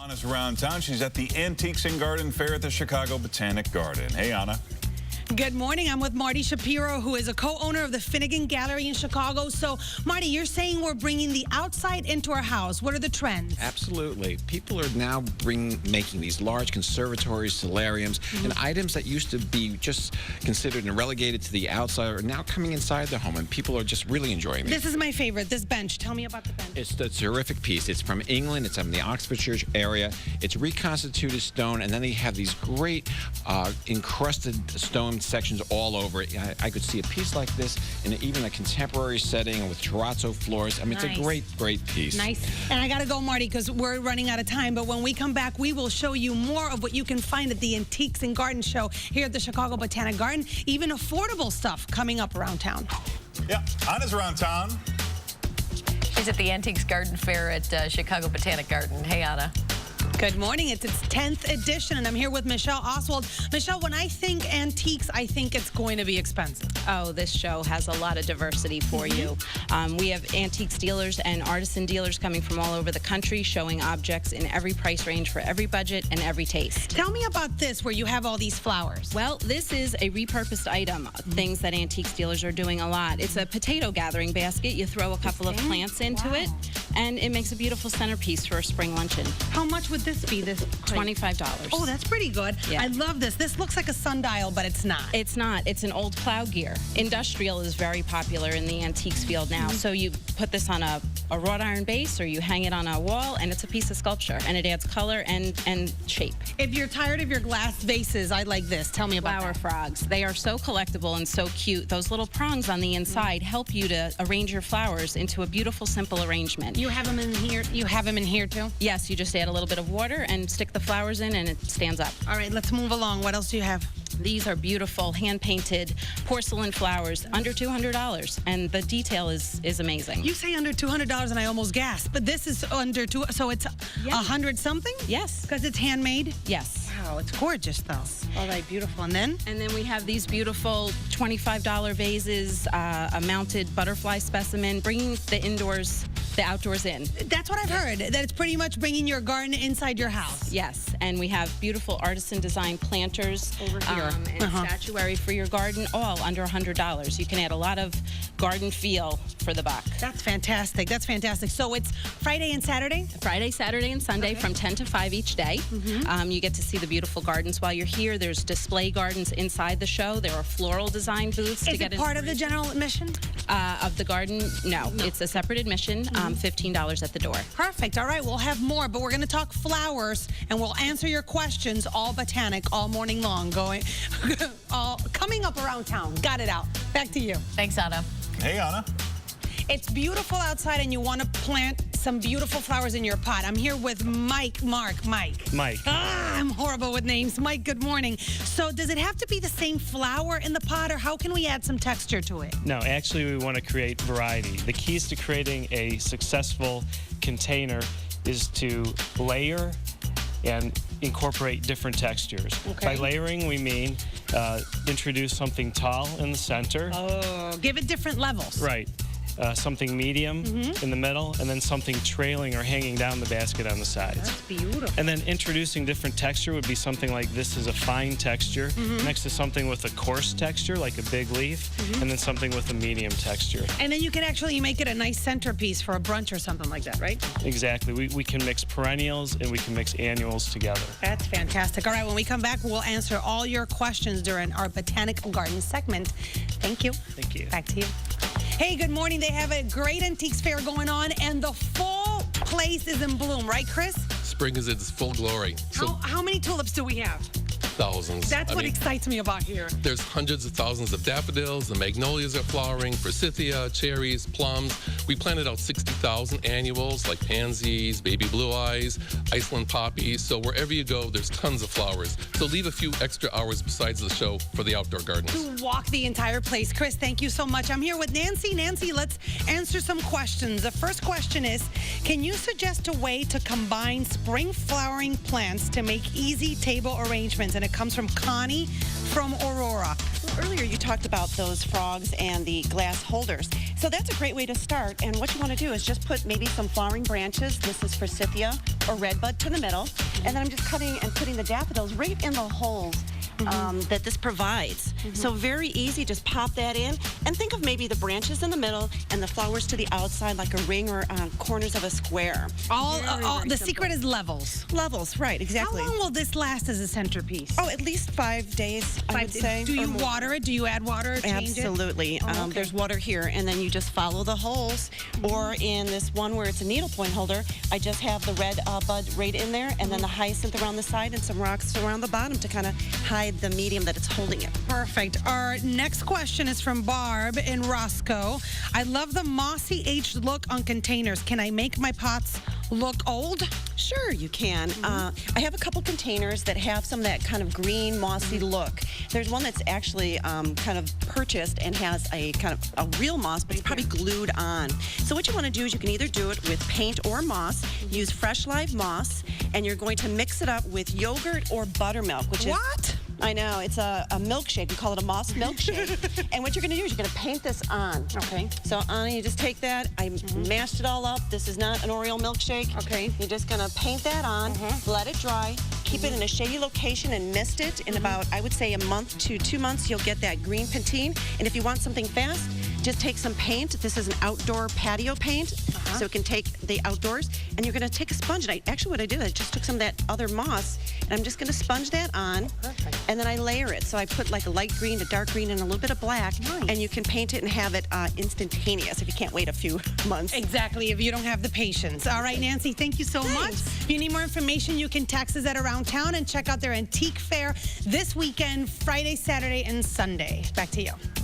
Anna's around town. She's at the Antiques and Garden Fair at the Chicago Botanic Garden. Hey, Anna. Good morning. I'm with Marty Shapiro, who is a co-owner of the Finnegan Gallery in Chicago. So, Marty, you're saying we're bringing the outside into our house. What are the trends? Absolutely. People are now making these large conservatories, solariums, and items that used to be just considered and relegated to the outside are now coming inside the home, and people are just really enjoying these. This is my favorite, this bench. Tell me about the bench. It's a terrific piece. It's from England. It's from the Oxfordshire area. It's reconstituted stone, and then they have these great encrusted stone sections all over it. I could see a piece like this in even a contemporary setting with terrazzo floors. I mean, Nice. It's a great, great piece. Nice. And I got to go, Marty, because we're running out of time. But when we come back, we will show you more of what you can find at the Antiques and Garden Show here at the Chicago Botanic Garden. Even affordable stuff coming up around town. Yeah, Anna's around town. She's at the Antiques Garden Fair at Chicago Botanic Garden. Hey, Anna. Good morning. It's its 10th edition, and I'm here with Michelle Oswald. Michelle, when I think antiques, I think it's going to be expensive. Oh, this show has a lot of diversity for you. We have antiques dealers and artisan dealers coming from all over the country, showing objects in every price range for every budget and every taste. Tell me about this, where you have all these flowers. Well, this is a repurposed item, things that antiques dealers are doing a lot. It's a potato gathering basket. You throw a couple of plants into it, and it makes a beautiful centerpiece for a spring luncheon. How much would this be? This $25. Oh, that's pretty good. Yeah. I love this. This looks like a sundial, but it's not. It's not. It's an old plow gear. Industrial is very popular in the antiques field now. So you put this on a wrought iron base, or you hang it on a wall, and it's a piece of sculpture, and it adds color and shape. If you're tired of your glass vases, I like this. Tell me about Flower that. frogs. They are so collectible and so cute. Those little prongs on the inside help you to arrange your flowers into a beautiful, simple arrangement. You have them in here. You have them in here too. Yes, you just add a little bit of water and stick the flowers in, and it stands up. All right, let's move along. What else do you have? These are beautiful, hand-painted porcelain flowers, under $200, and the detail is amazing. You say under $200, and I almost gasped. But this is under two, so it's Yeah. 100 something. Yes. Because it's handmade. Yes. Wow, it's gorgeous though. All right, beautiful. And then And then we have these beautiful $25 vases, a mounted butterfly specimen, bringing the outdoors in. that's what I've heard. That it's pretty much bringing your garden inside your house. Yes, and we have beautiful artisan design planters Over here. and statuary for your garden, all under $100. You can add a lot of garden feel for the buck. That's fantastic. That's fantastic. So it's Friday and Saturday? Friday, Saturday, and Sunday from 10 to 5 each day. You get to see the beautiful gardens while you're here. There's display gardens inside the show. There are floral design booths to Is get it part of the general admission? of the garden. No, it's a separate admission, $15 at the door. Perfect. All right, we'll have more, but we're going to talk flowers, and we'll answer your questions, all botanic, all morning long, coming up around town. Got it out. Back to you. Thanks, Anna. Hey, Anna. It's beautiful outside, and you want to plant some beautiful flowers in your pot. I'm here with Mike. Mike. I'm horrible with names. Mike, good morning. So does it have to be the same flower in the pot, or how can we add some texture to it? No, actually we want to create variety. The keys to creating a successful container is to layer and incorporate different textures. Okay. By layering, we mean introduce something tall in the center. Oh, give it different levels. Right. Something medium in the middle, and then something trailing or hanging down the basket on the sides. That's beautiful. And then introducing different texture would be something like this is a fine texture, next to something with a coarse texture, like a big leaf, and then something with a medium texture. And then you can actually make it a nice centerpiece for a brunch or something like that, right? Exactly. We can mix perennials and we can mix annuals together. That's fantastic. All right, when we come back, we'll answer all your questions during our Botanic Garden segment. Thank you. Thank you. Back to you. Hey, good morning. They have a great antiques fair going on, and the fall place is in bloom, right, Chris? Spring is in its full glory. So How many tulips do we have? thousands. That's I what mean, excites me about here. There's hundreds of thousands of daffodils. The magnolias are flowering, forsythia, cherries, plums. We planted out 60,000 annuals like pansies, baby blue eyes, Iceland poppies. So wherever you go, there's tons of flowers. So leave a few extra hours besides the show for the outdoor gardens. To walk the entire place. Chris, thank you so much. I'm here with Nancy. Nancy, let's answer some questions. The first question is, can you suggest a way to combine spring flowering plants to make easy table arrangements? And it comes from Connie from Aurora. earlier you talked about those frogs and the glass holders. So that's a great way to start. And what you want to do is just put maybe some flowering branches. This is forsythia or redbud to the middle. And then I'm just cutting and putting the daffodils right in the holes that this provides. So very easy, just pop that in. And think of maybe the branches in the middle and the flowers to the outside like a ring or corners of a square. The secret is levels. Levels, right, exactly. How long will this last as a centerpiece? Oh, at least 5 days, I would say. Do or you more. water it? Do you add water? Change Absolutely. It? Oh, okay. There's water here, and then you just follow the holes. Or in this one where it's a needlepoint holder, I just have the red bud right in there, and then the hyacinth around the side and some rocks around the bottom to kind of hide the medium that it's holding it. Perfect. Our next question is from Barb in Roscoe. I love the mossy aged look on containers. Can I make my pots look old? Sure, you can. I have a couple containers that have some of that kind of green, mossy look. There's one that's actually kind of purchased and has a kind of a real moss, but it's probably glued on. So what you want to do is you can either do it with paint or moss, use fresh live moss, and you're going to mix it up with yogurt or buttermilk, which is... What? I know, it's a milkshake. We call it a moss milkshake. And what you're going to do is you're going to paint this on. Okay. So you just take that. I mashed it all up. This is not an Oreo milkshake. Okay. You're just going to paint that on, let it dry, keep it in a shady location and mist it. In about, I would say, a month to 2 months, you'll get that green patina. And if you want something fast, just take some paint. This is an outdoor patio paint, so it can take the outdoors. And you're going to take a sponge. And actually what I did, I just took some of that other moss, and I'm just going to sponge that on. Perfect. And then I layer it. So I put like a light green, a dark green, and a little bit of black. Nice. And you can paint it and have it instantaneous if you can't wait a few months. Exactly, if you don't have the patience. All right, Nancy, thank you so much. If you need more information, you can text us at Around Town and check out their antique fair this weekend, Friday, Saturday, and Sunday. Back to you.